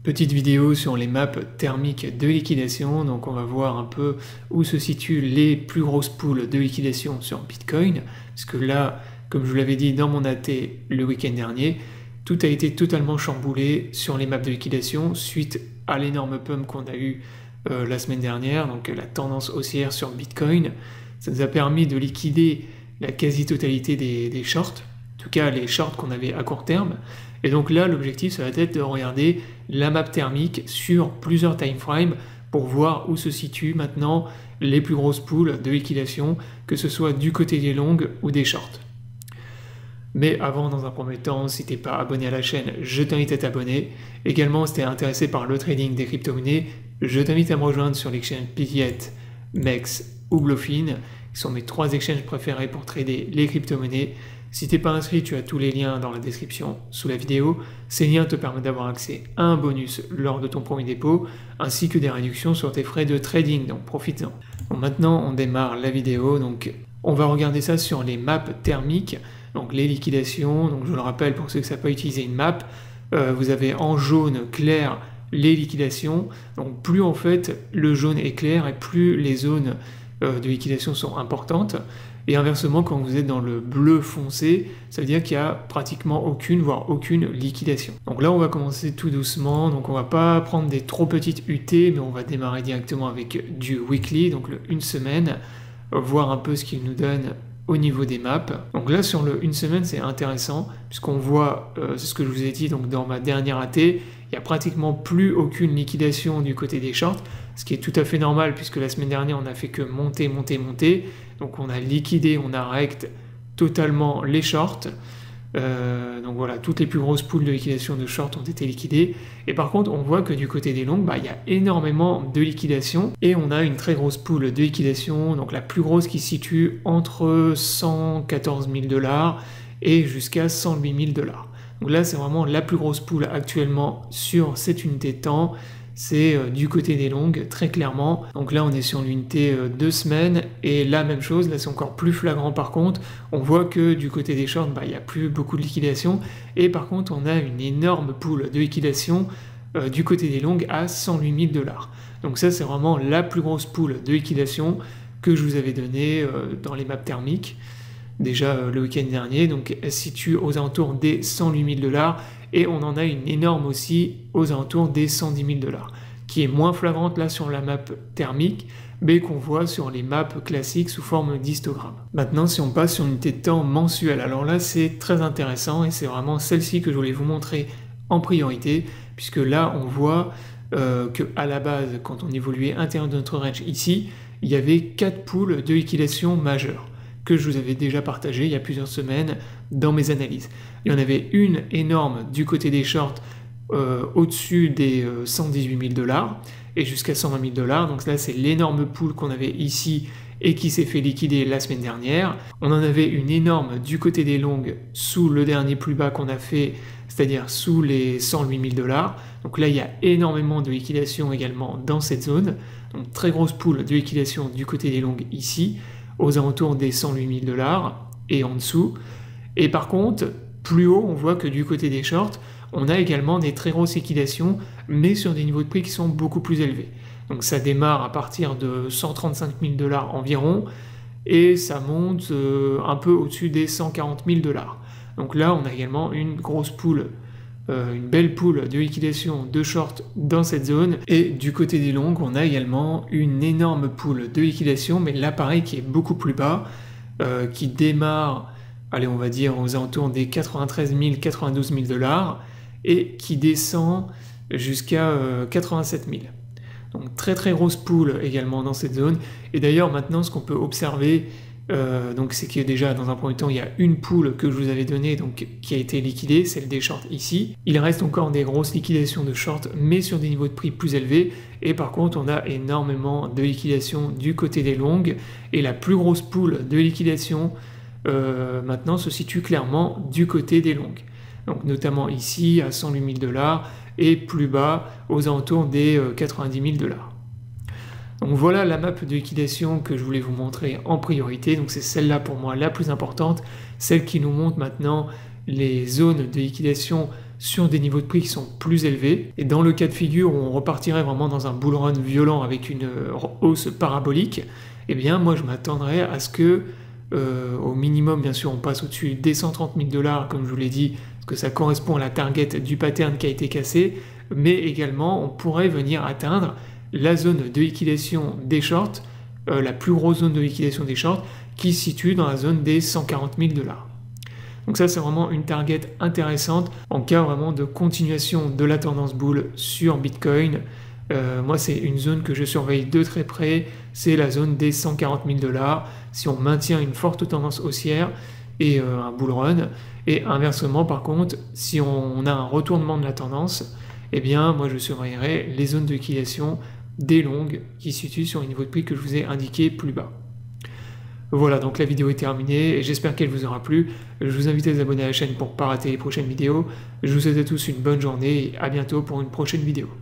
Petite vidéo sur les maps thermiques de liquidation, donc on va voir un peu où se situent les plus grosses pools de liquidation sur Bitcoin, parce que là, comme je vous l'avais dit dans mon AT le week-end dernier, tout a été totalement chamboulé sur les maps de liquidation suite à l'énorme pump qu'on a eu la semaine dernière, donc la tendance haussière sur Bitcoin. Ça nous a permis de liquider la quasi-totalité des shorts, en tout cas les shorts qu'on avait à court terme. Et donc là, l'objectif, ça va être de regarder la map thermique sur plusieurs timeframes pour voir où se situent maintenant les plus grosses pools de liquidation, que ce soit du côté des longues ou des shorts. Mais avant, dans un premier temps, si t'es pas abonné à la chaîne, je t'invite à t'abonner. Également, si t'es intéressé par le trading des crypto-monnaies, je t'invite à me rejoindre sur l'exchange Piviet, MEX ou Bluefin, qui sont mes 3 exchanges préférés pour trader les crypto-monnaies. Si t'es pas inscrit, tu as tous les liens dans la description sous la vidéo. Ces liens te permettent d'avoir accès à un bonus lors de ton premier dépôt, ainsi que des réductions sur tes frais de trading, donc profites-en. Bon, maintenant, on démarre la vidéo, donc on va regarder ça sur les maps thermiques, donc les liquidations. Donc je le rappelle pour ceux qui ne savent pas utiliser une map, vous avez en jaune clair les liquidations, donc plus en fait le jaune est clair et plus les zones de liquidation sont importantes. Et inversement, quand vous êtes dans le bleu foncé, ça veut dire qu'il n'y a pratiquement aucune, voire aucune liquidation. Donc là, on va commencer tout doucement. Donc on va pas prendre des trop petites UT, mais on va démarrer directement avec du weekly, donc le 1 semaine, voir un peu ce qu'il nous donne au niveau des maps. Donc là, sur le 1 semaine, c'est intéressant, puisqu'on voit, c'est ce que je vous ai dit donc dans ma dernière AT, il n'y a pratiquement plus aucune liquidation du côté des shorts, ce qui est tout à fait normal, puisque la semaine dernière, on n'a fait que monter, monter, monter. Donc on a liquidé, on a rect totalement les shorts. Donc voilà, toutes les plus grosses pools de liquidation de shorts ont été liquidées. Et par contre, on voit que du côté des longues, il y a énormément de liquidation. Et on a une très grosse pool de liquidation, donc la plus grosse qui se situe entre 114 000 $ et jusqu'à 108 000 $. Donc là, c'est vraiment la plus grosse pool actuellement sur cette unité de temps. C'est du côté des longues, très clairement. Donc là, on est sur l'unité 2 semaines, et la même chose, là c'est encore plus flagrant par contre. On voit que du côté des shorts, il n'y a plus beaucoup de liquidation, et par contre, on a une énorme pool de liquidation du côté des longues à 108 000 $. Donc ça, c'est vraiment la plus grosse pool de liquidation que je vous avais donnée dans les maps thermiques, déjà le week-end dernier. Donc elle se situe aux alentours des 108 000 $, et on en a une énorme aussi aux alentours des 110 000 $, qui est moins flagrante là sur la map thermique, mais qu'on voit sur les maps classiques sous forme d'histogramme. Maintenant, si on passe sur une unité de temps mensuelle, alors là c'est très intéressant, et c'est vraiment celle-ci que je voulais vous montrer en priorité, puisque là on voit que à la base, quand on évoluait intérieur de notre range ici, il y avait 4 pools de liquidation majeures que je vous avais déjà partagé il y a plusieurs semaines dans mes analyses. Il y en avait une énorme du côté des shorts au-dessus des 118 000 $ et jusqu'à 120 000 $. Donc là, c'est l'énorme pool qu'on avait ici et qui s'est fait liquider la semaine dernière. On en avait une énorme du côté des longues sous le dernier plus bas qu'on a fait, c'est-à-dire sous les 108 000 $. Donc là, il y a énormément de liquidation également dans cette zone. Donc très grosse pool de liquidation du côté des longues ici, aux alentours des 108 000 $ et en dessous. Et par contre, plus haut, on voit que du côté des shorts, on a également des très grosses liquidations, mais sur des niveaux de prix qui sont beaucoup plus élevés. Donc ça démarre à partir de 135 000 $ environ, et ça monte un peu au-dessus des 140 000 $. Donc là, on a également une grosse pool, une belle pool de liquidation de short dans cette zone. Et du côté des longues, on a également une énorme pool de liquidation, mais là pareil qui est beaucoup plus bas, qui démarre, allez, on va dire aux alentours des 93 000, 92 000 $ et qui descend jusqu'à 87 000. Donc très très grosse pool également dans cette zone. Et d'ailleurs maintenant, ce qu'on peut observer, donc c'est que déjà dans un premier temps il y a une pool que je vous avais donnée, donc qui a été liquidée, celle des shorts ici. Il reste encore des grosses liquidations de shorts, mais sur des niveaux de prix plus élevés, et par contre on a énormément de liquidations du côté des longues, et la plus grosse pool de liquidation maintenant se situe clairement du côté des longues, donc notamment ici à 108 000 $ et plus bas aux alentours des 90 000 $. Donc voilà la map de liquidation que je voulais vous montrer en priorité. Donc c'est celle-là pour moi la plus importante, celle qui nous montre maintenant les zones de liquidation sur des niveaux de prix qui sont plus élevés. Et dans le cas de figure où on repartirait vraiment dans un bull run violent avec une hausse parabolique, eh bien moi je m'attendrais à ce que au minimum, bien sûr, on passe au-dessus des 130 000 $, comme je vous l'ai dit, parce que ça correspond à la target du pattern qui a été cassé, mais également on pourrait venir atteindre la zone de liquidation des shorts, la plus grosse zone de liquidation des shorts, qui se situe dans la zone des 140 000 $. Donc ça, c'est vraiment une target intéressante en cas vraiment de continuation de la tendance bull sur Bitcoin. Moi, c'est une zone que je surveille de très près, c'est la zone des 140 000 $. Si on maintient une forte tendance haussière et un bull run, et inversement, par contre, si on a un retournement de la tendance, eh bien, moi, je surveillerai les zones de liquidation des longues qui se situent sur un niveau de prix que je vous ai indiqué plus bas. Voilà, donc la vidéo est terminée, et j'espère qu'elle vous aura plu. Je vous invite à vous abonner à la chaîne pour ne pas rater les prochaines vidéos. Je vous souhaite à tous une bonne journée, et à bientôt pour une prochaine vidéo.